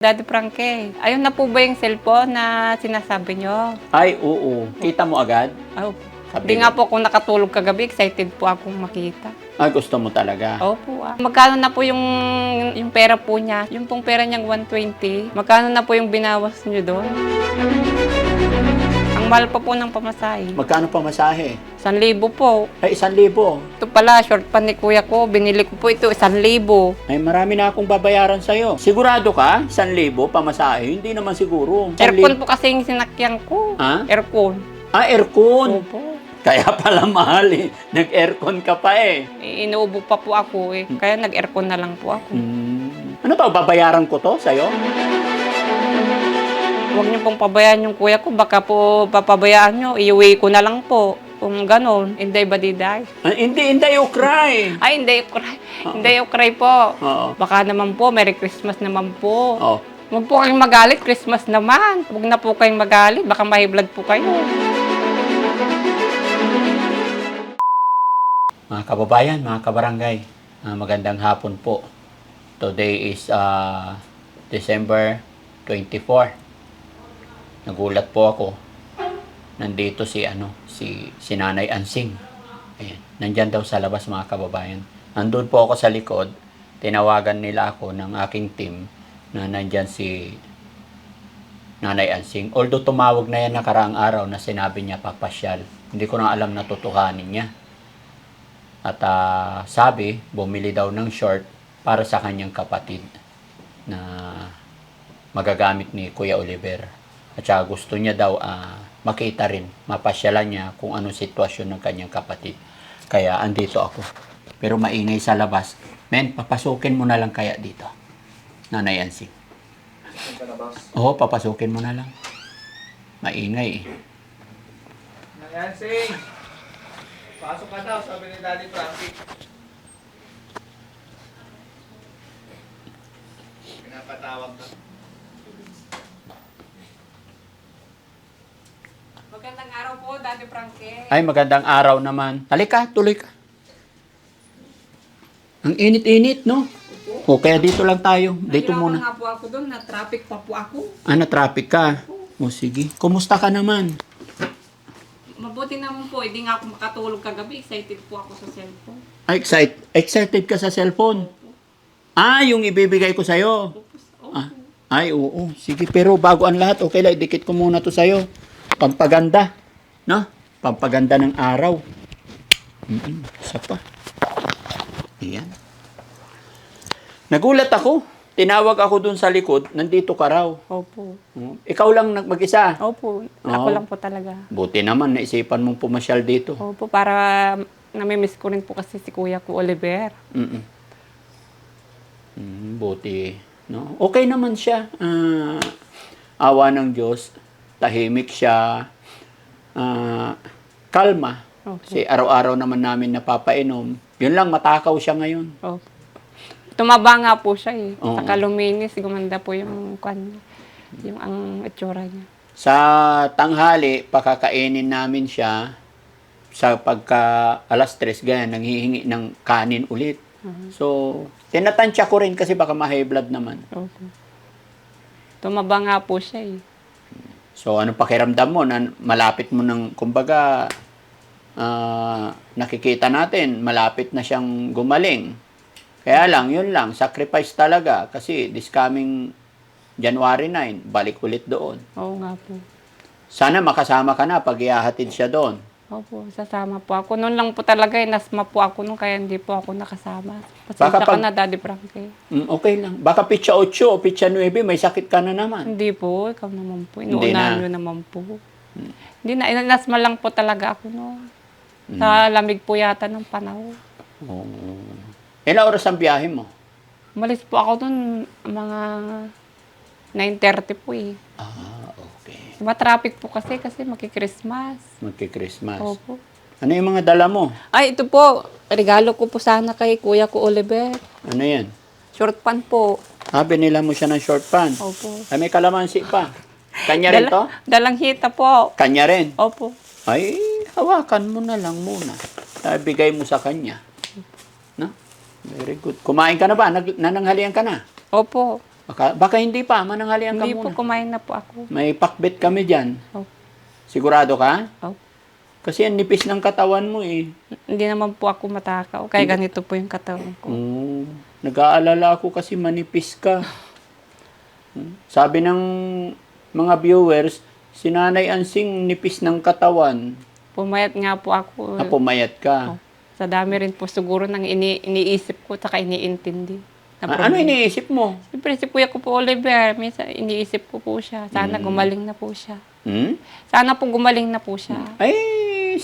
Daddy Frankie, ayun na po ba yung cellphone na sinasabi nyo? Ay, oo. Kita mo agad? Oh, Sabi hindi mo. nga po ako nakatulog kagabi, excited po akong makita. Ay, gusto mo talaga? Opo ah. Magkano na po yung pera po niya? Yung pong pera niyang 120, magkano na po yung binawas niyo doon? Ang mahal pa po ng pamasahe. Magkano pa masahe? 1,000 po. Ay, 1,000. Ito pala, short pa ni kuya ko. Binili ko po ito, 1,000. Ay, marami na akong babayaran sa'yo. Sigurado ka? 1,000 pamasahe? Hindi naman siguro. 1,000. Aircon po kasi yung sinakyan ko. Ha? Aircon. Ah, aircon. Opo. Kaya pala mahal eh. Nag-aircon ka pa eh. Inuubo pa po ako eh. Kaya nag-aircon na lang po ako. Ano to? Babayaran ko to sa'yo? Huwag niyo pong pabayaan yung kuya ko. Baka po papabayaan niyo. Iuwi ko na lang po. Kung ganon, inday ba diday? Ah, hindi, you cry. Ay, hindi cry. Hindi cry po. Oo. Baka naman po, Merry Christmas naman po. Oh. Huwag po kayong magalit, Christmas naman. Huwag na po kayong magalit, baka mahiblad po kayo. Mga kababayan, mga kabarangay, magandang hapon po. Today is December 24. Nagulat po ako. Nandito si Nanay Ansing. Ayan, nandyan daw sa labas mga kababayan. Nandun po ako sa likod. Tinawagan nila ako ng aking team na nandyan si Nanay Ansing. Although tumawag na yan nakaraang araw na sinabi niya papasyal. Hindi ko na alam na tutukanin niya. At sabi, bumili daw ng short para sa kanyang kapatid na magagamit ni Kuya Oliver. At saka gusto niya daw makita rin, mapasyalan niya kung anong sitwasyon ng kanyang kapatid. Kaya andito ako. Pero maingay sa labas. Men, papasukin mo na lang kaya dito. Nanay Ansing. Oo, papasukin mo na lang. Maingay eh. Nanay Ansing! Pasok ka daw, sabi ni Daddy Frankie. Pinapatawag ka. Magandang araw po, Daddy Frankie. Ay, magandang araw naman. Halika, tuloy ka. Ang init-init, no? O, kaya dito lang tayo. Dito Nahirapan muna. nga po ako doon, na-traffic pa po ako. Na-traffic ka. O, sige. Kumusta ka naman? Mabuti naman po, hindi nga ako makatulog kagabi. Excited po ako sa cellphone. Ay, excited ka sa cellphone? Ah, yung ibibigay ko sa'yo. Oh, Ah, ay, oo. Sige, pero bago ang lahat, okay lang, idikit ko muna to sa'yo. Pampaganda. No? Pampaganda ng araw. Isa pa. Ayan. Nagulat ako. Tinawag ako dun sa likod, nandito ka raw. Opo. Ikaw lang mag-isa. Opo, ako Oo. lang po talaga. Buti naman, naisipan mong pumasyal dito. Opo, para namimiss ko rin po kasi si kuya ko, Oliver. Buti. No? Okay naman siya. Awa ng Diyos. Tahimik siya. Kalma. Opo. Kasi araw-araw naman namin napapainom. Yun lang, matakaw siya ngayon. Opo. Tumaba nga po siya eh. Oo. Saka luminis, gumanda po yung kanya. Yung ang itsura niya. Sa tanghali, pakakainin namin siya. Sa pagka alas 3, ganyan, nanghihingi ng kanin ulit. So, tinatansya ko rin kasi baka ma-high blood naman. Opo. Tumaba nga po siya eh. So, anong pakiramdam mo na malapit mo ng, kumbaga, nakikita natin, malapit na siyang gumaling. Kaya lang, yun lang, sacrifice talaga. Kasi this coming January 9, balik ulit doon. Oo nga po. Sana makasama ka na pag ihahatid siya doon. Opo, sasama po ako. Noon lang po talaga, nasma po ako nung kaya hindi po ako nakasama. Baka Pasensya ka pag- na, Daddy Frankie. Okay lang. Baka pitsa 8 o pitsa 9, may sakit ka na naman. Hindi po, ikaw naman po. Hindi Inuunahan na. nyo naman po. Hindi na, nasma lang po talaga ako noon. Sa lamig po yata ng panahon. Oh. Ilang oras ang biyahe mo? Umalis po ako doon mga 9:30 po eh. Okay. Matraffic po kasi magki-Christmas. Magki-Christmas. Opo. Ano yung mga dala mo? Ay, ito po. Regalo ko po sana kay kuya ko Oliver. Ano yan? Short pan po. Binila mo siya ng short pants. Opo. Ay, may kalamansi pa. Kanya rin to? Dalang hita po. Kanya rin? Opo. Ay, hawakan mo na lang muna. Bigay mo sa kanya. No? Very good. Kumain ka na ba? Nananghalian ka na? Opo. Baka hindi pa, mananghalian ka Hindi po, muna. kumain na po ako. May pakbet kami dyan. Oh. Sigurado ka? Oh. Kasi ang nipis ng katawan mo eh. Hindi naman po ako matakaw. Kaya ganito po yung katawan ko. Nag-aalala ako kasi manipis ka. Sabi ng mga viewers, si Nanay Ansing nipis ng katawan. Pumayat nga po ako. Pumayat ka. Oh. Sa dami rin po siguro ng iniisip ko at iniintindi. Ano iniisip mo? Siyempre, si Kuya ko po, Oliver, minsan iniisip ko po siya. Sana gumaling na po siya. Sana po gumaling na po siya. Ay,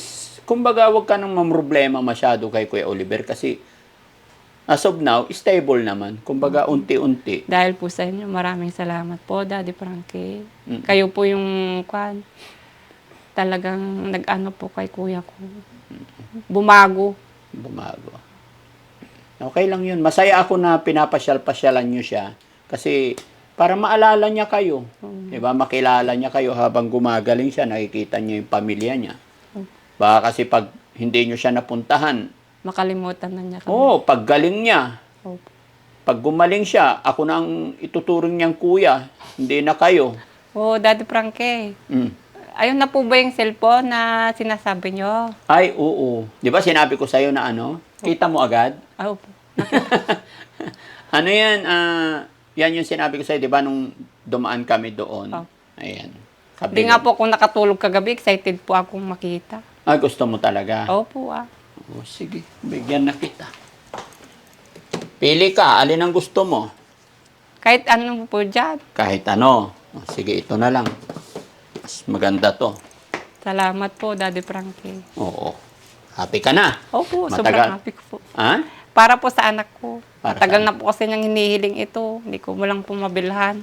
kumbaga wag ka nang mamroblema masyado kay Kuya Oliver kasi as of now, stable naman. Kumbaga unti-unti. Dahil po sa inyo, maraming salamat po, Daddy Frankie. Kayo po yung talagang nag-ano po kay Kuya ko. Bumago. Okay lang yun. Masaya ako na pinapasyal-pasyalan nyo siya. Kasi para maalala niya kayo. Diba? Makilala niya kayo habang gumagaling siya. Nakikita niya yung pamilya niya. Baka kasi pag hindi nyo siya napuntahan. Makalimutan na niya kami. Oo, pag galing niya. Opo. Pag gumaling siya, ako na ang ituturing niyang kuya. Hindi na kayo. Oo, Daddy Frankie. Ayun na po ba yung cellphone na sinasabi nyo? Ay, oo. Di ba sinabi ko sa'yo na ano? Kita mo agad? Opo. Ano yan? Yan yung sinabi ko sa'yo, di ba, nung dumaan kami doon? Oh. Ayan. Hindi nga po kung nakatulog kagabi, excited po akong makita. Ay, gusto mo talaga? Opo Oh, sige, bigyan na kita. Pili ka, alin ang gusto mo? Kahit ano po dyan. Kahit ano. Oh, sige, ito na lang. Mas maganda to. Salamat po, Daddy Frankie. Oo. Happy ka na? Opo, Matagal. sobrang happy ko po. Ha? Para po sa anak ko. Para Matagal sa na po kasi niyang hinihiling ito. Hindi ko walang po mabilhan.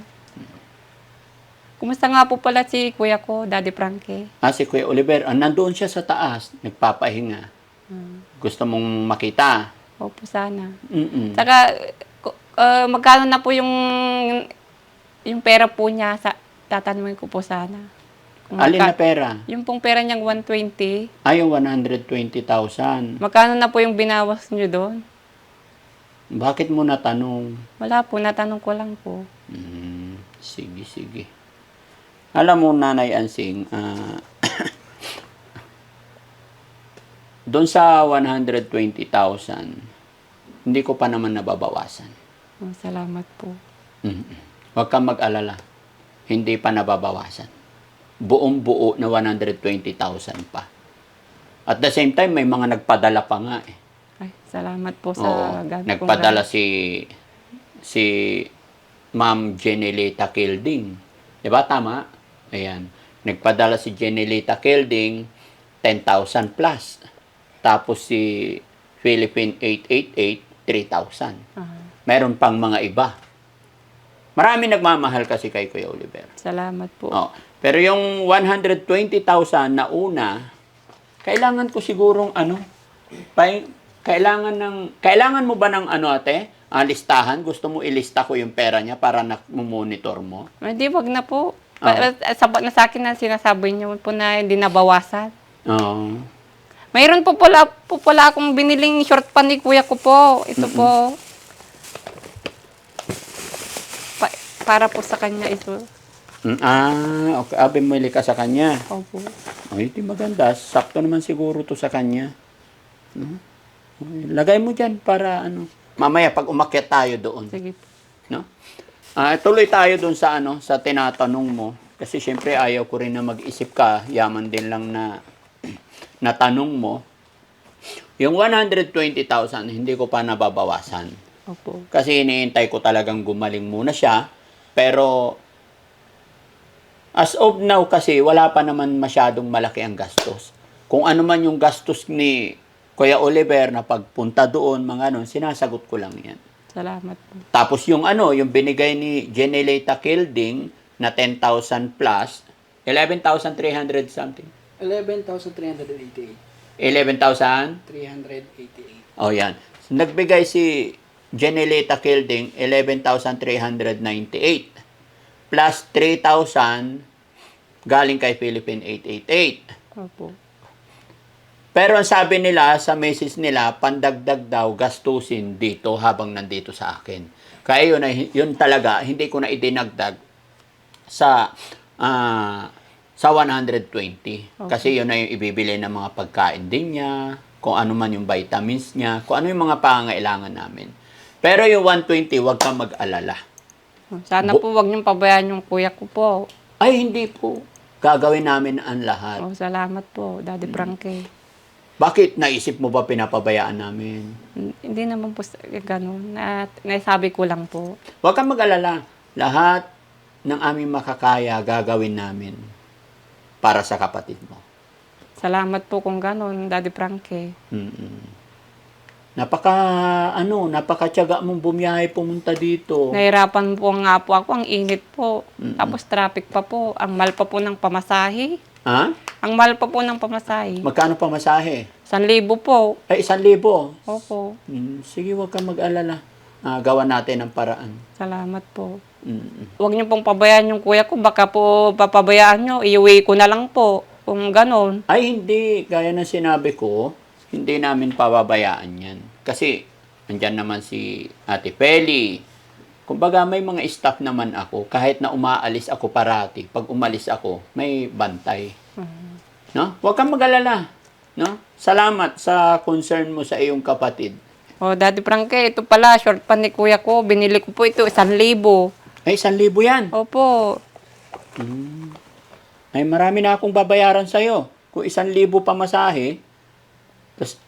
Kumusta nga po pala si Kuya ko, Daddy Frankie? Si Kuya Oliver, nandoon siya sa taas, nagpapahinga. Gusto mong makita? Opo, sana. Saka, magkano na po yung pera po niya, tatanungin ko po sana. Alin na pera? Yung pong pera niyang 120. Yung 120,000. Magkano na po yung binawas niyo doon? Bakit mo natanong? Wala po, natanong ko lang po. Sige, sige. Alam mo, Nanay Ansing, doon sa 120,000, hindi ko pa naman nababawasan. Salamat po. Huwag kang mag-alala. Hindi pa nababawasan. Buong-buo na 120,000 pa. At the same time, may mga nagpadala pa nga eh. Ay, salamat po sa gamit. Nagpadala si Ma'am Jenelita Kilding. Diba? Tama? Ayan. Nagpadala si Jenelita Kilding 10,000 plus. Tapos si Philippine 888, 3,000. Meron pang mga iba. Marami nagmamahal kasi kay Kuya Oliver. Salamat po. Pero yung 120,000 na una, kailangan ko sigurong kailangan mo ba ng ate? Listahan? Gusto mo ilista ko yung pera niya para monitor mo? Hindi, wag na po. Sabat na sa akin na sinasabi niyo po na hindi nabawasan. Oo. Mayroon po pala akong biniling short pan ni Kuya ko po. Ito po. Para po sa kanya ito. Okay. Bumili ka sa kanya. Opo. Ay, di maganda. Sakto naman siguro to sa kanya. Okay. Lagay mo dyan para mamaya pag umakyat tayo doon. Sige po. No? Tuloy tayo doon sa sa tinatanong mo. Kasi syempre ayaw ko rin na mag-isip ka. Yaman din lang na natanong mo. Yung 120,000, hindi ko pa nababawasan. Opo. Kasi iniintay ko talagang gumaling muna siya. Pero as of now kasi wala pa naman masyadong malaki ang gastos. Kung ano man yung gastos ni Kuya Oliver na pagpunta doon, sinasagot ko lang yan. Salamat po. Tapos yung yung binigay ni Jenelita Kilding na 10,000 plus, 11,300 something. 11,388. 11,000? 388. Oh, yan. Nagbigay si Jenelita Kilding 11,398 plus 3,000 galing kay Philippine 888. Opo. Pero ang sabi nila sa message nila, pandagdag daw gastusin dito habang nandito sa akin. Kaya yun talaga, hindi ko na idinagdag sa 120. Kasi yun na yung ibibili ng mga pagkain din niya, kung ano man yung vitamins niya, kung ano yung mga pangangailangan namin. Pero yung 120, huwag kang mag-alala. Sana po wag niyong pabayaan yung kuya ko po. Ay, hindi po. Gagawin namin ang lahat. Oh, salamat po, Daddy Frankie. Bakit naisip mo ba pinapabayaan namin? Hindi naman po ganun. Naisabi ko lang po. Huwag kang mag-alala. Lahat ng aming makakaya gagawin namin para sa kapatid mo. Salamat po kung ganun, Daddy Frankie. Napakatiyaga mong bumiyahe pumunta dito. Nahirapan po nga po ako, ang init po. Tapos traffic pa po. Ang mahal pa po ng pamasahe. Ha? Ang mahal pa po ng pamasahe. Magkano pa masahe? 1,000 po. Ay, 1,000. Opo. Sige, huwag kang mag-alala. Gawa natin ang paraan. Salamat po. Mm. Huwag niyo pong pabayaan yung kuya ko. Baka po papabayaan niyo. Iuwi ko na lang po. Kung ganon. Ay, hindi. Gaya ng sinabi ko, hindi namin pababayaan yan. Kasi, andyan naman si Ate Feli. Kumbaga, may mga staff naman ako. Kahit na umaalis ako parati, pag umalis ako, may bantay. No? Huwag kang mag-alala. No? Salamat sa concern mo sa iyong kapatid. Oh, Daddy Frankie, ito pala, short pan ni kuya ko. Binili ko po ito, 1,000. Ay, 1,000 yan. Opo. Ay, marami na akong babayaran sa'yo. Kung 1,000 pamasahe, tas,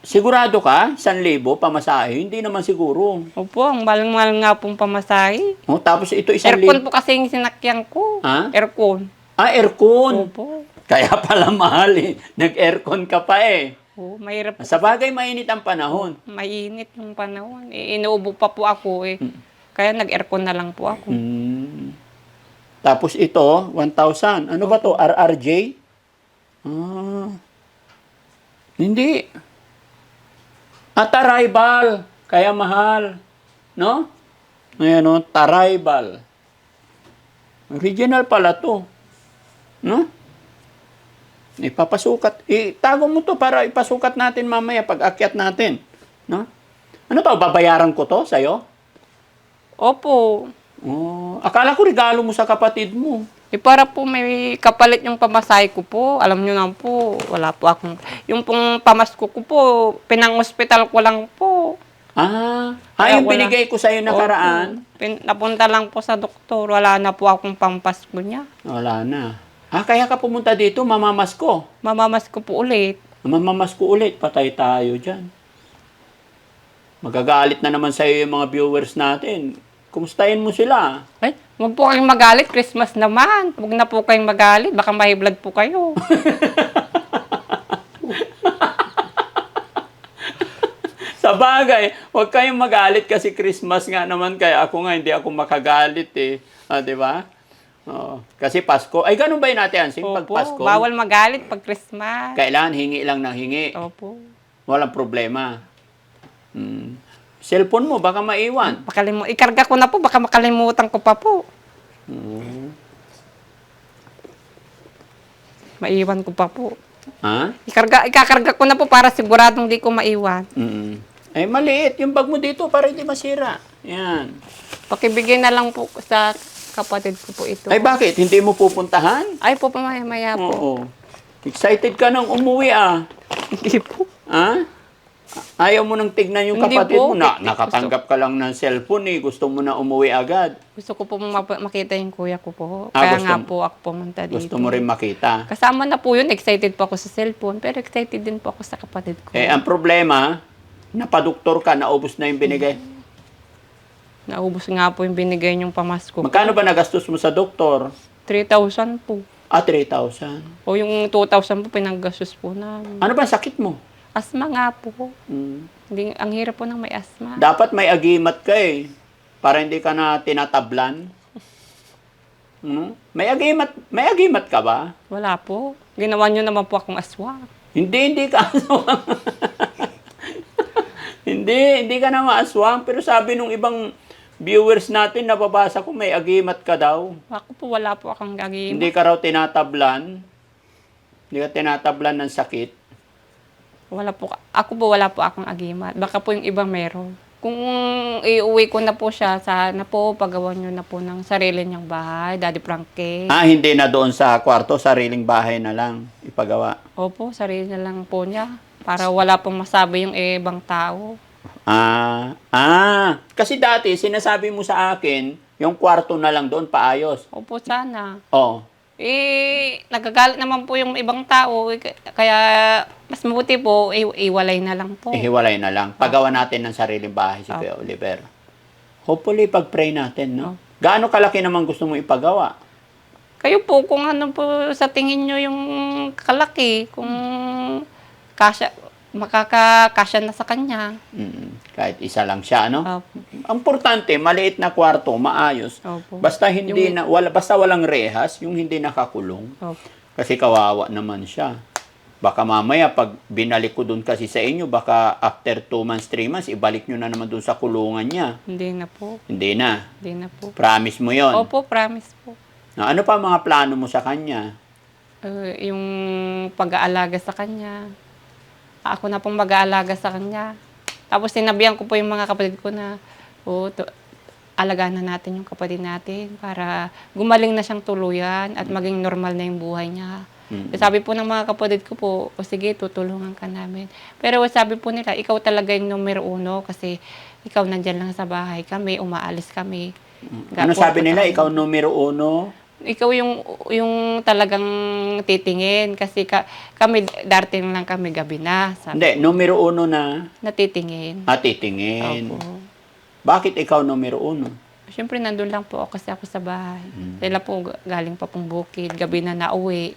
sigurado ka, 1,000 pamasahe? Hindi naman siguro. Opo, ang mahal-mahal nga pong pamasahe. Oh, tapos ito 1,000. Aircon po kasi yung sinakyan ko. Ha? Aircon. Aircon. Opo. Kaya pala mahal eh. Nag-aircon ka pa eh. Oh, mahirap po. Sa bagay, mainit ang panahon. Mainit yung panahon. Inuubo pa po ako eh. Kaya nag-aircon na lang po ako. Tapos ito, 1,000. Ano ba to? RRJ? Hindi. Taribal. Kaya mahal. No? Ayan o, Taribal. Original pala to. No? Ipapasukat. Itago mo to para ipasukat natin mamaya pag akyat natin. No? Ano to? Babayaran ko to sa'yo? Opo. Oh, akala ko regalo mo sa kapatid mo. Para po may kapalit yung pamasahe ko po. Alam nyo na po, wala po akong... Yung pong pamasko ko po, pinang-hospital ko lang po. Yung binigay ko sa'yo nakaraan? Opo. Napunta lang po sa doktor. Wala na po akong pampasko niya. Wala na. Kaya ka pumunta dito, mamamasko. Mamamasko po ulit. Mamamasko ulit, patay tayo dyan. Magagalit na naman sa'yo yung mga viewers natin. Kumustahin mo sila? Ay, huwag po kayong magalit. Christmas naman. Huwag na po kayong magalit. Baka mahiblad po kayo. Sa bagay, huwag kayong magalit kasi Christmas nga naman. Kaya ako nga, hindi ako makagalit eh. Di ba? Kasi Pasko. Ay, ganun ba yun natin, Ansing? Pag Opo, Pasko, bawal magalit pag Christmas. kailangan hingi lang ng hingi. Opo. Walang problema. Cellphone mo, baka maiwan. Ikarga ko na po, baka makalimutan ko pa po. Maiwan ko pa po. Ha? Ikakarga ko na po para siguradong di ko maiwan. Ay, maliit. Yung bag mo dito para hindi masira. Yan. Pakibigay na lang po sa kapatid ko po ito. Ay, bakit? Hindi mo pupuntahan? Ay po, maya po. Oo. Excited ka nang umuwi Hindi po. Ha? Ayaw mo nang tignan yung Hindi kapatid po. mo na nakatanggap ka lang ng cellphone eh. Gusto mo na umuwi agad. Gusto ko po makita yung kuya ko po. Ah, Kaya gusto nga mo- po ako pumunta dito. Gusto mo rin makita. Kasama na po yun, excited po ako sa cellphone, pero excited din po ako sa kapatid ko. Ang problema, napadoktor ka, naubos na yung binigay. Naubos nga po yung binigay niyong pamasko. Magkano ba nagastos mo sa doktor? 3,000 po. 3,000. O yung 2,000 po, pinanggastos po namin. Ano ba ang sakit mo? Asma nga po. Hindi, ang hirap po ng may asma. Dapat may agimat ka eh. Para hindi ka na tinatablan. May agimat ka ba? Wala po. Ginawa niyo naman po akong aswang. Hindi ka aswang. hindi ka na maaswang. Pero sabi nung ibang viewers natin, nababasa ko may agimat ka daw. Ako po, wala po akong gagawin. Hindi ka raw tinatablan. Hindi ka tinatablan ng sakit. Wala po. Ako po, wala po akong agimat. Baka po yung iba meron. Kung iuwi ko na po siya, sana po pagawan niyo na po ng sarili niyang bahay, Daddy Frankie. Hindi na doon sa kwarto, sariling bahay na lang ipagawa. Opo, sarili na lang po niya. Para wala pong masabi yung ibang tao. Kasi dati sinasabi mo sa akin, yung kwarto na lang doon paayos. Opo, sana. Oo. Nagagalit naman po yung ibang tao. Kaya mas mabuti po, iwalay na lang po. Ihiwalay na lang. Pagawa natin ng sariling bahay si Kuya Oliver. Hopefully, pag-pray natin, no? Gaano kalaki naman gusto mo ipagawa? Kayo po, kung ano po sa tingin nyo yung kalaki, kung makakasya na sa kanya. Kahit isa lang siya, no? Opo. Ang importante, maliit na kwarto, maayos. Opo. Basta basta walang rehas, yung hindi nakakulong. Opo. Kasi kawawa naman siya. Baka mamaya, pag binalik ko dun kasi sa inyo, baka after 2 months, 3 months, ibalik nyo na naman dun sa kulungan niya. Hindi na po. Hindi na. Hindi na po. Promise mo yon. Opo, promise po. Ano pa mga plano mo sa kanya? Yung pag-aalaga sa kanya. Ako na pong mag-aalaga sa kanya. Tapos sinabihan ko po yung mga kapatid ko na, alagaan na natin yung kapatid natin para gumaling na siyang tuluyan at maging normal na yung buhay niya. Sabi po ng mga kapatid ko po, sige, tutulungan ka namin. Pero sabi po nila, ikaw talaga yung numero 1 kasi ikaw nandyan lang sa bahay kami, umaalis kami. Ano sabi nila? Ikaw numero 1? Ikaw yung talagang titingin kasi kami, darting lang kami gabi na. Hindi, numero 1 na Natitingin. titingin. Opo. Bakit ikaw numero 1? Siyempre, nandun lang po ako kasi ako sa bahay. Sila po galing pa pong bukid, gabi na nauwi.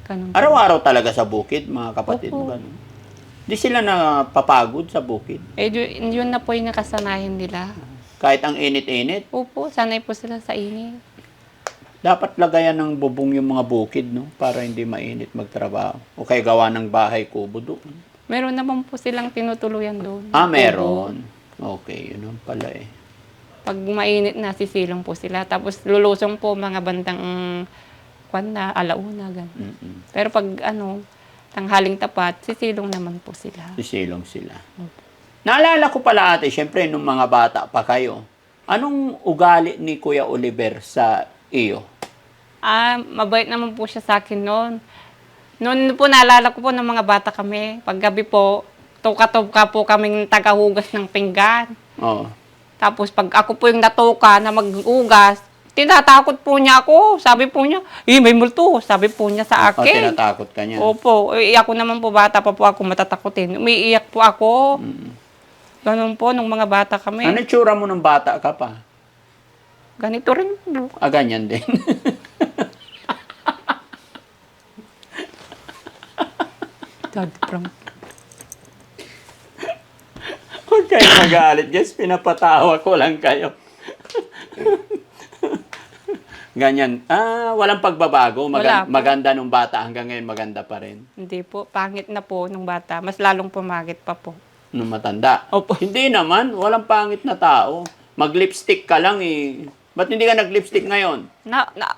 Ganun po. Araw-araw talaga sa bukid, mga kapatid mo. Opo. Ganun. Di sila napapagod sa bukid. Yun na po yung nakasanayan nila. Kahit ang init-init, Opo, sanay po sila sa init. dapat lagayan ng bubong yung mga bukid, no? Para hindi mainit magtrabaho. O kaya gawa ng bahay kubo doon. Meron naman po silang tinutuluyan doon. Meron. Okay, yun ang pala eh. Pag mainit na, sisilong po sila. Tapos lulusong po mga bandang alauna, gano'n. Pero pag tanghaling tapat, sisilong naman po sila. Sisilong sila. Naalala ko pala ate, syempre nung mga bata pa kayo, anong ugali ni Kuya Oliver sa iyo? Mabait naman po siya sa akin noon. Noon po naalala ko po ng mga bata kami. Pag gabi po, tuka-tuka po kaming tagahugas ng pinggan. Oo. Tapos pag ako po yung natuka na mag-ugas, tinatakot po niya ako. Sabi po niya, may multo. Sabi po niya sa O, akin. tinatakot ka niya. Opo. Ako naman po, bata pa po ako, matatakotin. Umiiyak po ako. Ganun po, nung mga bata kami. Ano tsura mo nung bata ka pa? Ganito rin po. Ganyan din. Daddy Frank. Huwag kayo magalit, guys. Pinapatawa ko lang kayo. Ganyan. Walang pagbabago. Wala po. Maganda nung bata. Hanggang ngayon, maganda pa rin. Hindi po, pangit na po nung bata. Mas lalong pumangit pa po. Nung matanda. Opo. Hindi naman. Walang pangit na tao. Mag-lipstick ka lang eh. Ba't hindi ka nag-lipstick ngayon?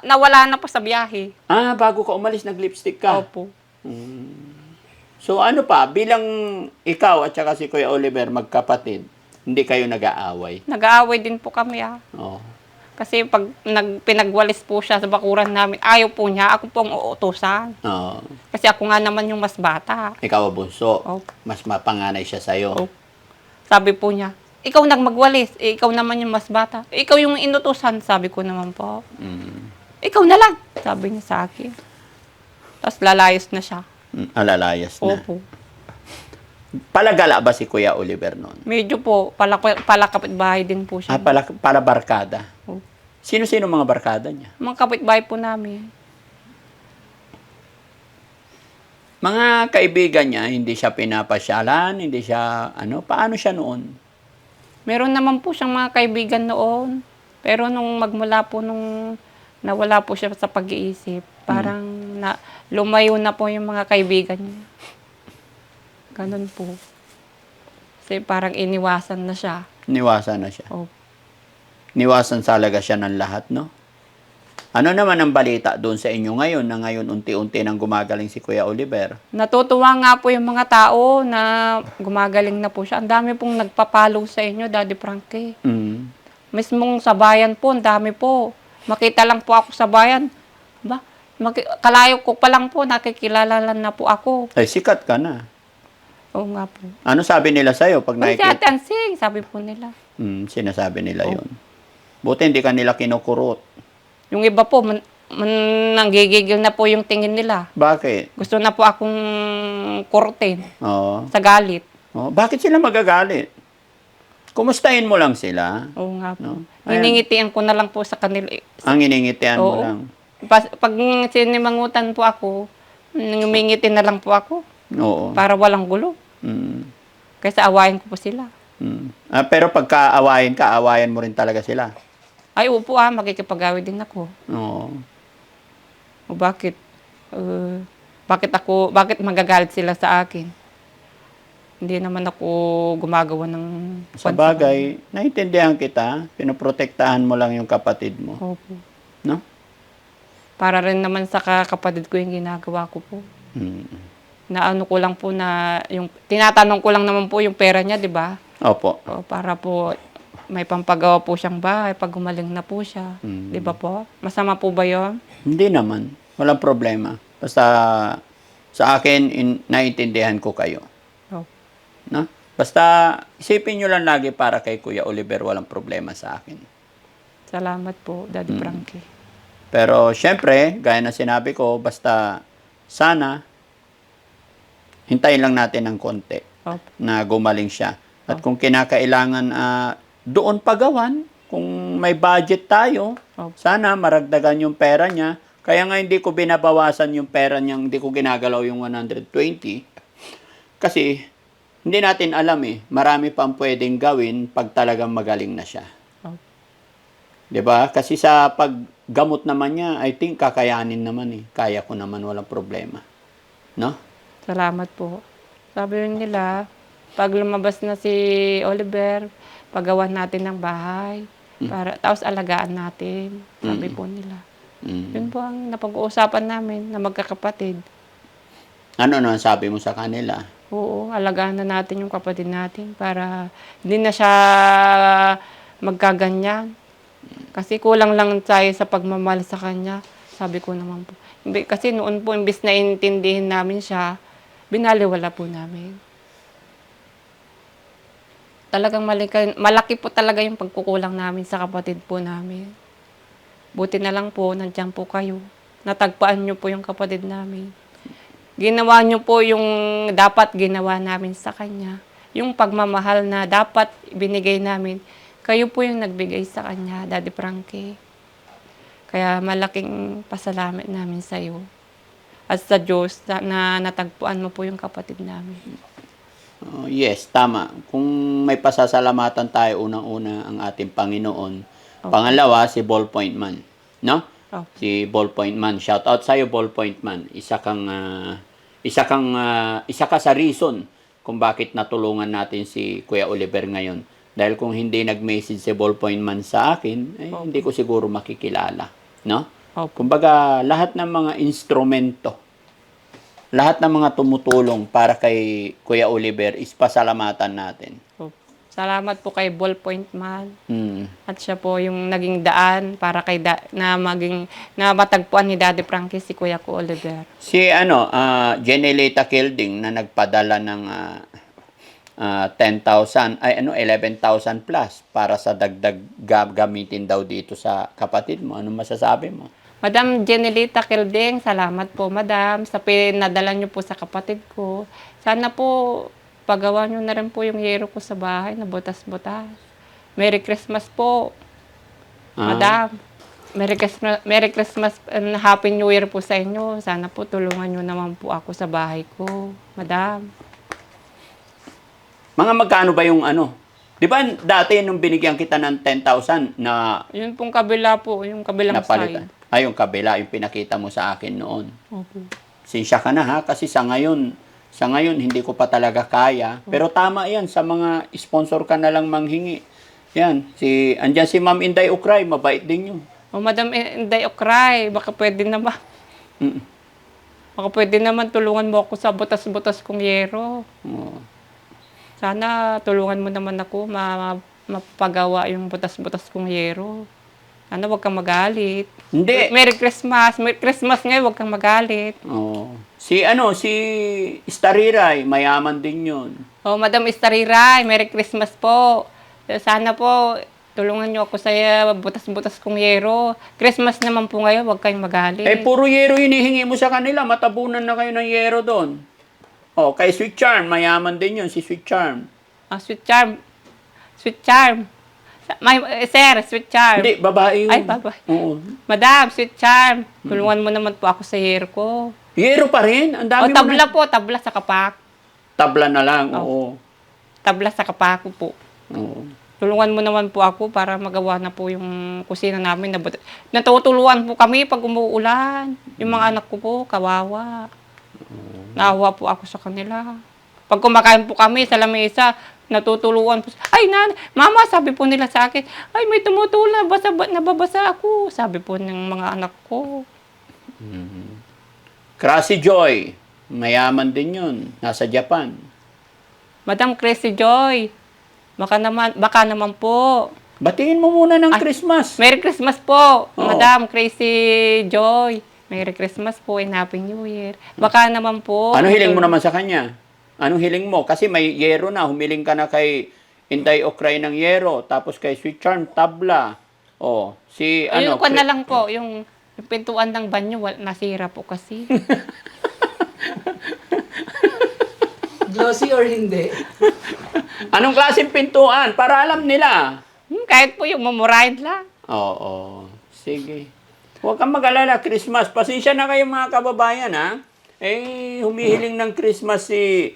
Nawala na po sa biyahe. Bago ka umalis, nag-lipstick ka. Opo. So ano pa, bilang ikaw at saka si Kuya Oliver, magkapatid, hindi kayo nag-aaway? Nag-aaway din po kami Oo. Kasi pag pinagwalis po siya sa bakuran namin, ayaw po niya, ako po ang uutusan. Oo. Kasi ako nga naman yung mas bata. Ikaw ang bunso. Opo. Mas mapanganay siya sa'yo. Opo. Sabi po niya, ikaw nagmagwalis, ikaw naman yung mas bata. Ikaw yung inutusan, sabi ko naman po. Ikaw na lang, sabi niya sa akin. Tapos lalayas na siya. Alalayas na. Opo. Palagala ba si Kuya Oliver noon? Medyo po, palakapit-bahay din po siya. Pala barkada. Opo. Sino-sino mga barkada niya? Mga kapitbahay po namin. Mga kaibigan niya, hindi siya pinapasyalan, hindi siya, paano siya noon? Meron naman po siyang mga kaibigan noon. Pero nung magmula po nung nawala po siya sa pag-iisip, parang lumayo na po yung mga kaibigan niya. Ganun po. Kasi parang iniwasan na siya. Niwasan na siya. Opo. Niwasan talaga siya ng lahat, no? Ano naman ang balita doon sa inyo ngayon na ngayon unti-unti nang gumagaling si Kuya Oliver? Natutuwa nga po yung mga tao na gumagaling na po siya. Ang dami pong nagpa-follow sa inyo, Daddy Frankie. Mm. Mismong sa bayan po, ang dami po. Makita lang po ako sa bayan. Ba? Kalayo ko pa lang po, nakikilala na po ako. Ay, sikat ka na. Oo nga po. Ano sabi nila sa'yo pag Uy, si nakikita? Ate Ansing, sabi po nila. Sinasabi nila yun. Buti hindi ka nila kinukurot. Yung iba po, nanggigigil na po yung tingin nila. Bakit? Gusto na po akong kurtin Oo. sa galit. Oh, bakit sila magagalit? Kumustahin mo lang sila. Oo nga po. No? Ayan. Hiningitian ko na lang po sa kanila. Ang iningitian mo Oo. lang. Pag sinimangutan po ako, ngumingiti na lang po ako Oo. para walang gulo. Mm. Kaysa awayin ko po sila. Pero pagka awayan mo rin talaga sila. Ay, upo makikipag-away din ako. Oo. O bakit? Bakit magagalit sila sa akin? Hindi naman ako gumagawa ng... Sa bagay, naiintindihan kita. Pinoprotektahan mo lang yung kapatid mo. Opo. No? Para rin naman sa kapatid ko yung ginagawa ko po. Mm. Na ano ko lang po na, tinatanong ko lang naman po yung pera niya, di ba? Opo. O, para po may pampagawa po siyang bahay pag gumaling na po siya. Di ba po? Masama po ba yun? Hindi naman. Walang problema. Basta sa akin, naiintindihan ko kayo. Opo. No? Basta isipin nyo lang lagi para kay Kuya Oliver, walang problema sa akin. Salamat po, Daddy Frankie. Pero syempre, gaya na sinabi ko, basta sana hintayin lang natin ng konti Opo. na gumaling siya. At kung kinakailangan doon pagawan, kung may budget tayo, Opo. sana maragdagan yung pera niya. Kaya nga hindi ko binabawasan yung pera niya, hindi ko ginagalaw yung 120. Kasi hindi natin alam marami pang pwedeng gawin pag talagang magaling na siya. Opo. 'Di ba? Kasi sa paggamot naman niya, I think kakayanin naman Kaya ko naman, walang problema. No? Salamat po. Sabi rin nila, pag lumabas na si Oliver, pagawan natin ng bahay. Tapos alagaan natin. Sabi po nila. Yun po ang napag-uusapan namin na magkakapatid. Ano ang sabi mo sa kanila? Oo, alagaan na natin yung kapatid natin para hindi na siya magkaganyan. Kasi kulang lang tayo sa pagmamahal sa kanya. Sabi ko naman po. Kasi noon po, imbis na intindihin namin siya, binaliwala po namin. Talagang malaki po talaga yung pagkukulang namin sa kapatid po namin. Buti na lang po, nandiyan po kayo. Natagpuan niyo po yung kapatid namin. Ginawa niyo po yung dapat ginawa namin sa kanya. Yung pagmamahal na dapat binigay namin, kayo po yung nagbigay sa kanya, Daddy Frankie. Kaya malaking pasalamat namin sa iyo. At sa Diyos na natagpuan mo po yung kapatid namin. Yes, tama. Kung may pasasalamatan tayo, unang-una ang ating Panginoon. Okay. Pangalawa, si Ballpoint Man. No? Okay. Si Ballpoint Man. Shout out sa'yo, Ballpoint Man. Isa ka sa reason kung bakit natulungan natin si Kuya Oliver ngayon. Dahil kung hindi nag-message si Ballpoint Man sa akin, hindi ko siguro makikilala. No? Opo. Kumbaga, lahat ng mga instrumento, lahat ng mga tumutulong para kay Kuya Oliver is pasalamatan natin. Opo. Salamat po kay Ballpoint Man. Mm. At siya po yung naging daan para kay na matagpuan ni Daddy Frankie si Kuya ko Oliver. Si Jenelita Kilding na nagpadala ng 10,000 11,000 plus para sa dagdag gamitin daw dito sa kapatid mo. Ano masasabi mo? Madam Jenelita Kilding, salamat po Madam sa pinadala niyo po sa kapatid ko. Sana po pagawa niyo na rin po yung yero ko sa bahay na butas-butas. Merry Christmas po, Madam. Merry Christmas and Happy New Year po sa inyo. Sana po tulungan niyo naman po ako sa bahay ko, Madam. Mga magkano ba yung Di ba dati nung binigyan kita ng 10,000 na Yun pong kabila po, yung kabilang napalitan? side. Ay, yung kabila, yung pinakita mo sa akin noon. Opo. Sinsya ka na kasi sa ngayon hindi ko pa talaga kaya. Pero tama yan, sa mga sponsor ka na lang manghingi. Yan, andyan si Ma'am Inday Ukray, mabait din yun. O Madam Inday Okray, baka pwede naman. Mm. Baka pwede naman tulungan mo ako sa butas-butas kong yero. Oo. Sana tulungan mo naman ako mapagawa yung butas-butas kong yero. Sana huwag kang magalit. Hindi. Merry Christmas. Merry Christmas ngayon, huwag kang magalit. Oo. Si Stariray, mayaman din yun. O Madam Istariray, Merry Christmas po. Sana po tulungan niyo ako sa butas-butas kong yero. Christmas naman po ngayon, huwag kayong magalit. Eh, puro yero hinihingi mo sa kanila. Matabunan na kayo ng yero doon. Oh, kay Sweet Charm, mayaman din yun, si Sweet Charm. Sweet Charm. Sweet Charm. Sir, Sweet Charm. Hindi, babae yun. Ay, babae. Oo. Madam, Sweet Charm. Tulungan mo naman po ako sa yero ko. Yero pa rin? Ang dami O tabla po, tabla sa kapak. Tabla na lang, Oh. oo. Tabla sa kapak po. Oo. Tulungan mo naman po ako para magawa na po yung kusina namin. Natutuluan po kami pag umuulan. Yung mga anak ko po, kawawa. Naawa po ako sa kanila. Pag kumakain po kami sa lamesa, natutuluan po. Ay, mama, sabi po nila sa akin, ay, may tumutula, nababasa ako. Sabi po ng mga anak ko. Crazy Joy, mayaman din yun. Nasa Japan. Madam Crazy Joy, baka naman po. Batiin mo muna ng Christmas. Merry Christmas po, Oo. Madam Crazy Joy. Merry Christmas po and Happy New Year. Baka naman po. Ano hiling mo naman sa kanya? Anong hiling mo? Kasi may yero na. Humiling ka na kay Inday Okray ng yero. Tapos kay Sweet Charm, tabla. Oh, si Yung kwan na lang po, yung pintuan ng banyo, nasira po kasi. Glossy or hindi? Anong klaseng pintuan? Para alam nila. Kahit po yung mamurahin lang. Oo. Sige. Huwag kang mag-alala, Christmas. Pasensya na kayo mga kababayan, ha? Eh, humihiling ng Christmas si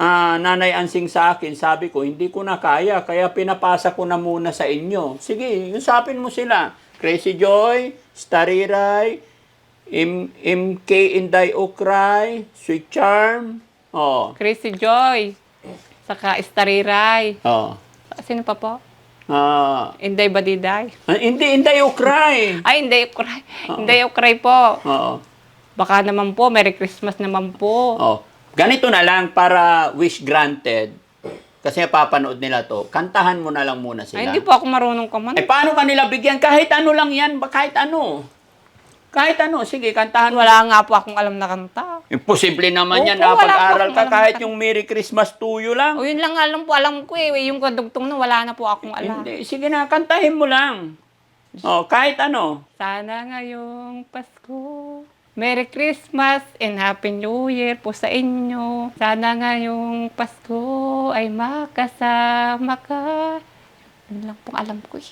Nanay Ansing sa akin. Sabi ko, hindi ko na kaya, kaya pinapasa ko na muna sa inyo. Sige, usapin mo sila. Crazy Joy, Stariray, MK Inday Okray, Sweet Charm. Oh. Crazy Joy. Saka Istariray. Oh. Sino pa po? Ah, Inday Badiday. hindi Inday Okray. Ay, Inday Okray. Inday Okray po. Oo. Baka naman po, Merry Christmas naman po. Oh. Ganito na lang para wish granted. Kasi papanood nila to. Kantahan mo na lang muna sila. Ay, hindi po ako marunong kumanta. Eh, paano kanila bigyan? Kahit ano lang yan. Kahit ano. Kahit ano. Sige, kantahan mo. Wala nga po akong alam na kanta. Imposible naman yan. Opo, wala Napag-aral po ka akong kahit alam. yung Merry Christmas to you lang. O yun lang alam po, alam ko eh. Yung kadugtong na wala na po akong alam. Hindi. Sige na, kantahin mo lang. Oh, kahit ano. Sana ngayong Pasko, Merry Christmas and Happy New Year po sa inyo. Sana ngayong Pasko ay makasama ka. Yun lang pong alam ko eh.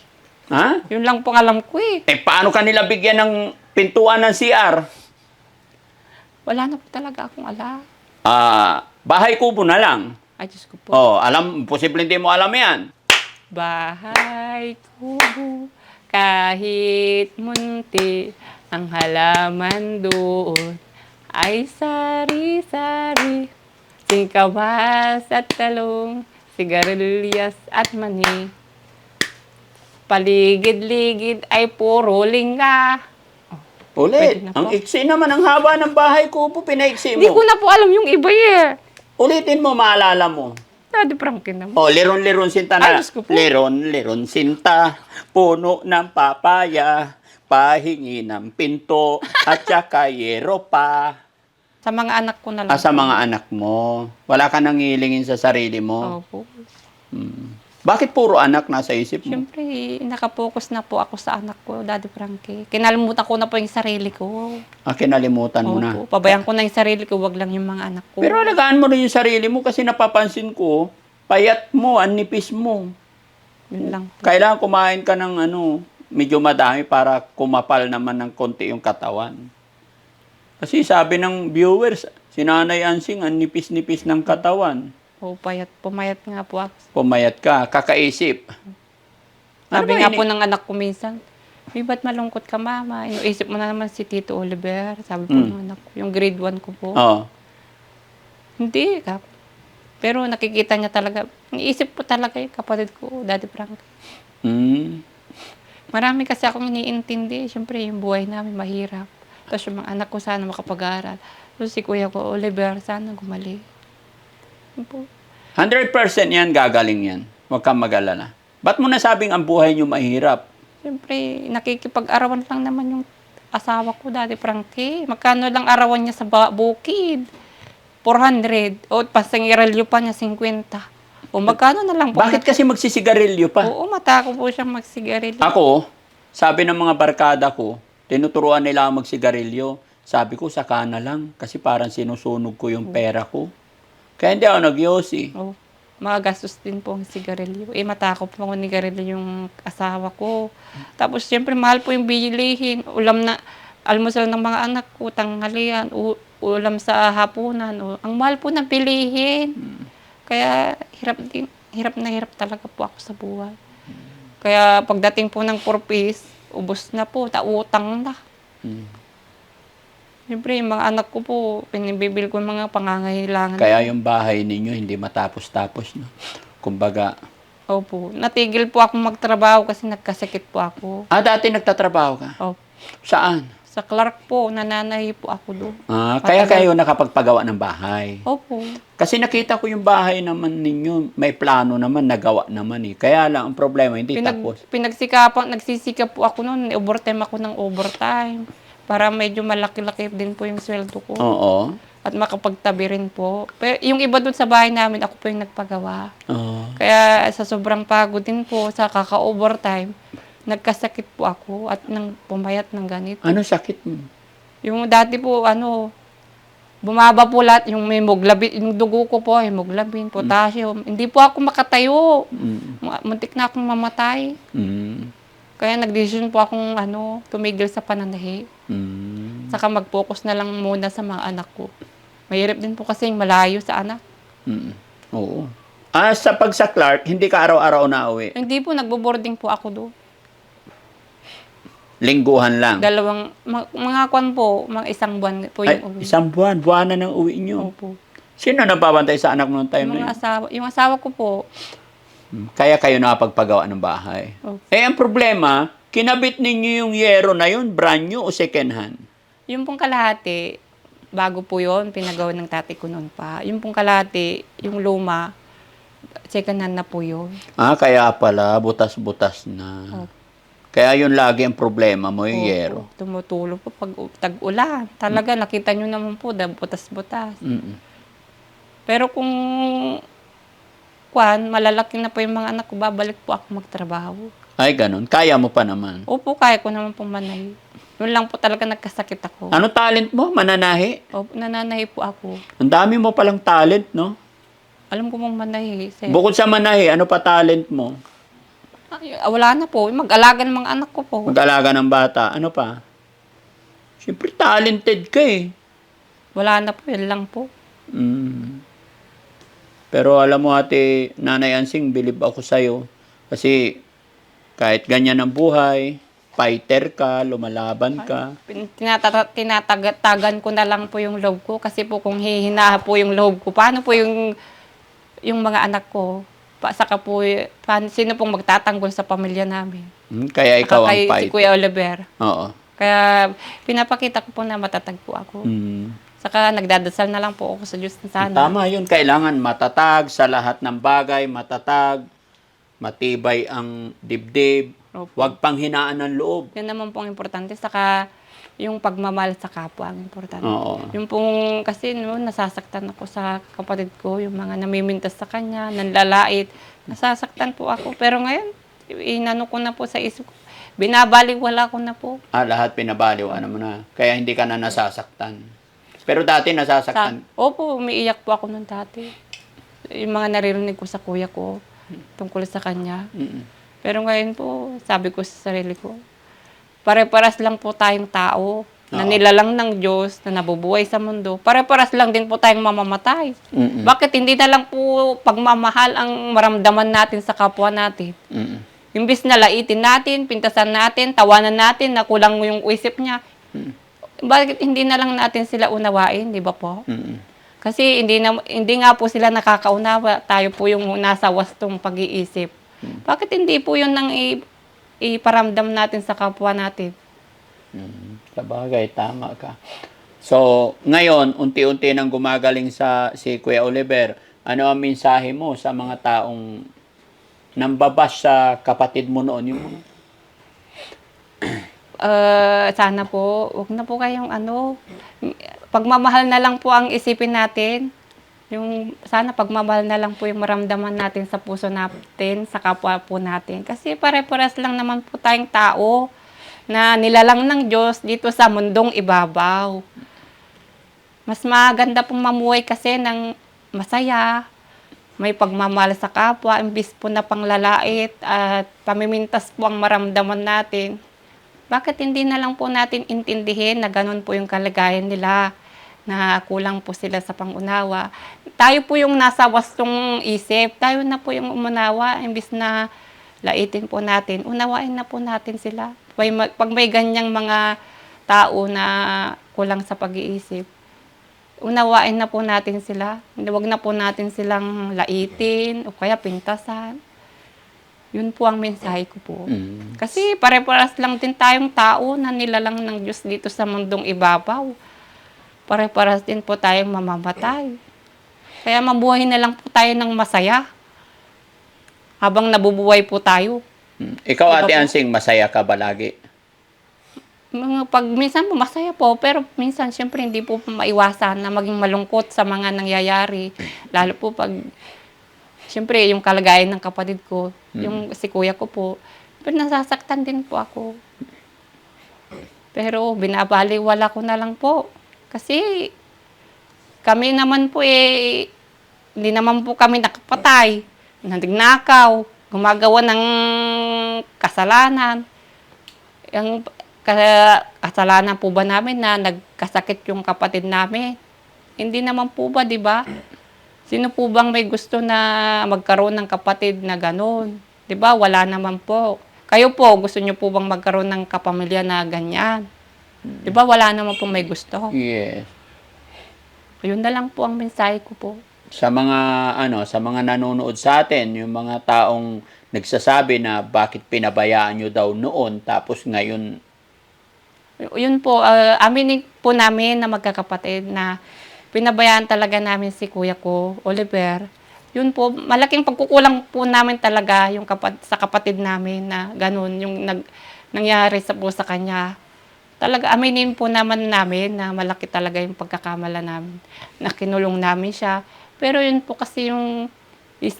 Ha? Yun lang pong alam ko eh. Eh, paano kanila bigyan ng pintuan ng CR? Wala na po talaga akong alam. Bahay kubo na lang. Ay, Diyos ko po. Oh, posible hindi mo alam yan. Bahay kubo, kahit munti, ang halaman doon ay sari-sari. Singkamas at talong, sigarilyas at mani. Paligid-ligid ay puro lingga. Ulit. Pwede na Ang po. iksi naman, ang haba ng bahay kubo, pinaiksi Hindi mo. ko na po alam yung iba eh. Ulitin mo, maalala mo. Daddy Frankie naman. Oh, liron-liron sinta na. Ay, Diyos ko po. Liron-liron sinta, puno ng papaya, pahingi ng pinto, at saka yero pa. Sa mga anak ko na lang. Sa mga anak mo. Wala ka nang ngilingin sa sarili mo. Opo. Bakit puro anak nasa isip mo? Siyempre, nakapokus na po ako sa anak ko, Daddy Frankie. Kinalimutan ko na po yung sarili ko. Kinalimutan mo na. Opo, pabayaan ko na yung sarili ko, wag lang yung mga anak ko. Pero alagaan mo rin yung sarili mo kasi napapansin ko, payat mo, ang nipis mo. Yun lang po. Kailangan kumain ka ng medyo madami para kumapal naman ng konti yung katawan. Kasi sabi ng viewers, si Nanay Ansing, ang nipis-nipis ng katawan. O, pumayat nga po ako. Pumayat ka, kakaisip. Ano Sabi ba nga ini- po ng anak ko minsan, ba't malungkot ka, mama? Inuisip mo na naman si Tito Oliver. Sabi po ng anak ko, yung grade 1 ko po. Oo. Hindi, pero nakikita niya talaga, iisip po talaga yung kapatid ko, Daddy Frank. Mm. Marami kasi akong iniintindi. Siyempre, yung buhay namin mahirap. Tapos yung mga anak ko sana makapag-aral. Tapos si kuya ko, Oliver, sana gumaling. Yun po. 100% yan, gagaling yan. Huwag kang mag-alala. Ba't mo nasabing ang buhay niyo mahirap? Siyempre, nakikipag-arawan lang naman yung asawa ko dati, Frankie. Magkano lang arawan niya sa bukid? 400. O, pasangiralyo pa niya, 50. O, magkano na lang po. Bakit kasi magsisigarilyo pa? Oo, matako po siyang magsigarilyo. Ako, sabi ng mga barkada ko, tinuturuan nila ako magsigarilyo. Sabi ko, saka na lang. Kasi parang sinusunog ko yung pera ko. Kaya hindi ako nagyosi. Oh, magagastos din po ang sigarilyo. Eh, matakot po ako ni Garilyo yung asawa ko. Tapos, siyempre, mahal po yung bilihin. Ulam na, almusal ng mga anak ko, tanghalian, ulam sa hapunan. Ang mahal po ng bilihin. Kaya, hirap na hirap talaga po ako sa buhay. Kaya, pagdating po ng purpose, ubos na po, tautang na. Siyempre, yung mga anak ko po, pinibibil ko yung mga pangangailangan. Kaya yung bahay ninyo hindi matapos-tapos. No? Kumbaga, Opo. Natigil po ako magtrabaho kasi nagkasakit po ako. dati nagtatrabaho ka? Opo. Saan? Sa Clark po, nananahi po ako doon. Kaya kayo nakapagpagawa ng bahay. Opo. Kasi nakita ko yung bahay naman ninyo, may plano naman, nagawa naman eh. Kaya lang, ang problema, hindi tapos. Nagsisikap po ako noon. Overtime ako ng overtime. Para medyo malaki-laki din po yung sweldo ko. Oo. At makapagtabi rin po. Pero yung iba doon sa bahay namin, ako po yung nagpagawa. Oo. Kaya sa sobrang pagod din po, sa kaka-overtime, nagkasakit po ako at nang pumayat ng ganito. Ano sakit mo? Yung dati po, bumaba po lahat, yung hemoglobin, yung dugo ko po, hemoglobin, potassium. Hindi po ako makatayo. Muntik na akong mamatay. Kaya nag-decision po akong tumigil sa pananahi. Saka mag-focus na lang muna sa mga anak ko. Mahirap din po kasi malayo sa anak. Oo. Sa Clark, hindi ka araw-araw na uwi? Hindi po, nagbo-boarding po ako doon. Lingguhan lang? Mga kwan po, mga isang buwan po Ay, yung uwi. isang buwan. Buwanan ng uwi nyo. Opo. Sino nababantay sa anak mo noong time na yun? Yung asawa ko po, Kaya kayo nakapagpagawa ng bahay. Opo. Ang problema, kinabit ninyo yung yero na yun, brand new o second hand? yung pong kalahati, bago po yon pinagawa ng tatay ko noon pa. Yung pong kalahati, yung luma, second hand na po yun. Kaya pala, butas-butas na. Opo. Kaya yun lagi ang problema mo, yung yero. Opo, tumutulong po pag tag-ulan. Talaga, nakita nyo naman po, butas-butas. Pero kung malalaki na po yung mga anak ko, babalik po ako magtrabaho. Ay, ganun. Kaya mo pa naman. Opo, kaya ko naman pong manay. Yun lang po talaga nagkasakit ako. Ano talent mo? Mananahi? Opo, nananahi po ako. Ang dami mo palang talent, no? Alam ko mong manahi. Bukod sa manahi, ano pa talent mo? Wala na po. Mag-alaga ng mga anak ko po. Mag-alaga ng bata. Ano pa? Siyempre, talented ka eh. Wala na po. Yan lang po. Pero alam mo ate, Nanay Ansing, bilib ako sa'yo. Kasi kahit ganyan ang buhay, fighter ka, lumalaban ka. Tinatagan ko na lang po yung loob ko. Kasi po kung hihina po yung loob ko, paano po yung mga anak ko? Saka po, sino pong magtatanggol sa pamilya namin? Kaya ikaw ang Si fighter. Kuya Oliver. Oo. Kaya pinapakita ko po na matatag po ako. Saka nagdadasal na lang po ako sa Diyos na sana. Tama yun. Kailangan matatag sa lahat ng bagay. Matatag. Matibay ang dibdib. Opo. Huwag panghinaan ng loob. Yan naman pong importante. Saka yung pagmamahal sa kapwa ang importante. Oo. Yung pong, kasi nasasaktan ako sa kapatid ko, yung mga namimintas sa kanya, nanlalait. Nasasaktan po ako. Pero ngayon, inano ko na po sa isip ko. Binabaliwala ko na po. Lahat pinabaliw. Ano mo na. Kaya hindi ka na nasasaktan. Pero dati nasasaktan. Opo, umiiyak po ako nung dati. Yung mga naririnig ko sa kuya ko tungkol sa kanya. Pero ngayon po, sabi ko sa sarili ko, pare-paras lang po tayong tao na nilalang ng Diyos, na nabubuhay sa mundo. Pare-paras lang din po tayong mamamatay. Bakit hindi na lang po pagmamahal ang maramdaman natin sa kapwa natin? Imbis na laitin natin, pintasan natin, tawanan natin, na kulang yung isip niya. Bakit hindi na lang natin sila unawain, di ba po? Kasi hindi nga po sila nakakaunawa. Tayo po yung nasa wastong pag-iisip. Bakit hindi po yun nang iparamdam natin sa kapwa natin. Sabagay, tama ka. So, ngayon, unti-unti nang gumagaling si Kuya Oliver. Ano ang mensahe mo sa mga taong nambabash sa kapatid mo noon? Yung mga... Sana po, wag na po kayong pagmamahal na lang po ang isipin natin. Sana pagmamahal na lang po yung maramdaman natin sa puso natin, sa kapwa po natin. Kasi pare-pares lang naman po tayong tao na nilalang ng Diyos dito sa mundong ibabaw. Mas maganda pong mamuhay kasi ng masaya, may pagmamahal sa kapwa, imbis po na panglalait at pamimintas po ang maramdaman natin. Bakit hindi na lang po natin intindihin na ganun po yung kalagayan nila, na kulang po sila sa pangunawa. Tayo po yung nasa wastong isip, tayo na po yung umunawa, imbis na laitin po natin, unawain na po natin sila. Pag may ganyang mga tao na kulang sa pag-iisip, unawain na po natin sila. Huwag na po natin silang laitin o kaya pintasan. Yun po ang mensahe ko po. Kasi pare-paras lang din tayong tao na nilalang ng Diyos dito sa mundong ibabaw. Pare-paras din po tayong mamamatay. Kaya mabuhay na lang po tayo ng masaya habang nabubuhay po tayo. Ikaw, Ate Diba po? Ansing, masaya ka ba lagi? Minsan po masaya po, pero minsan syempre hindi po maiwasan na maging malungkot sa mga nangyayari. Lalo po pag, syempre yung kalagayan ng kapatid ko, yung si kuya ko po, pero nasasaktan din po ako. Pero binabaliwala ko na lang po. Kasi kami naman po hindi naman po kami nakapatay, nagnakaw, gumagawa ng kasalanan. Yung kasalanan po ba namin na nagkasakit yung kapatid namin? Hindi naman po ba, di ba? Sino po bang may gusto na magkaroon ng kapatid na gano'n? Di ba? Wala naman po. Kayo po, gusto nyo po bang magkaroon ng kapamilya na ganyan? Di ba? Wala naman po may gusto. Yes. Yun na lang po ang mensahe ko po. Sa mga nanonood sa atin, yung mga taong nagsasabi na bakit pinabayaan nyo daw noon, tapos ngayon, Yun po, aminin po namin na magkakapatid na pinabayaan talaga namin si kuya ko, Oliver. Yun po, malaking pagkukulang po namin talaga yung sa kapatid namin na ganun, yung nangyari sa kanya. Talaga, aminin po naman namin na malaki talaga yung pagkakamala namin, na kinulong namin siya. Pero yun po kasi yung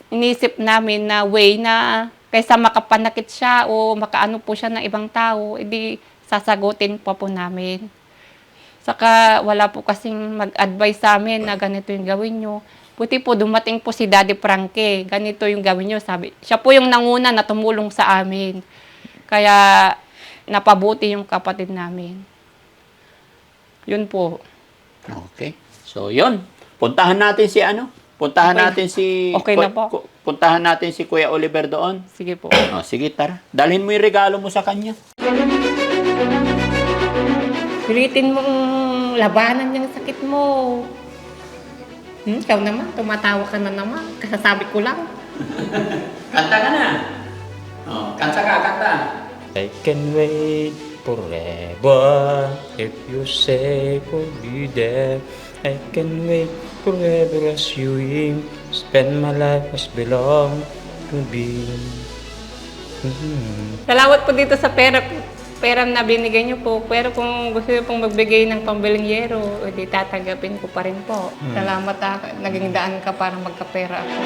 inisip namin na way na kaysa makapanakit siya o makaano po siya ng ibang tao, edi sasagutin po namin. Saka wala po kasing mag-advise sa amin na ganito yung gawin nyo. Buti po dumating po si Daddy Frankie, ganito yung gawin nyo, sabi. Siya po yung nanguna na tumulong sa amin. Kaya napabuti yung kapatid namin. Yun po. okay. So, yun. Puntahan natin si Puntahan Okay. natin si... Okay na po. Puntahan natin si Kuya Oliver doon. Sige po. Sige, tara. Dalhin mo yung regalo mo sa kanya. Pilitin mong labanan yung sakit mo. Ikaw naman, tumatawa ka na naman. Kasasabi ko lang. Kanta ka na. Kanta ka, kanta. I can wait forever if you say we'll be there. I can wait forever as you will spend my life as belong to be. Salamat po dito sa pera na binigay niyo po. Pero kung gusto niyo pong magbigay ng pambiling yero, edi tatanggapin ko pa rin po. Salamat naging daan ka para magkapera ako.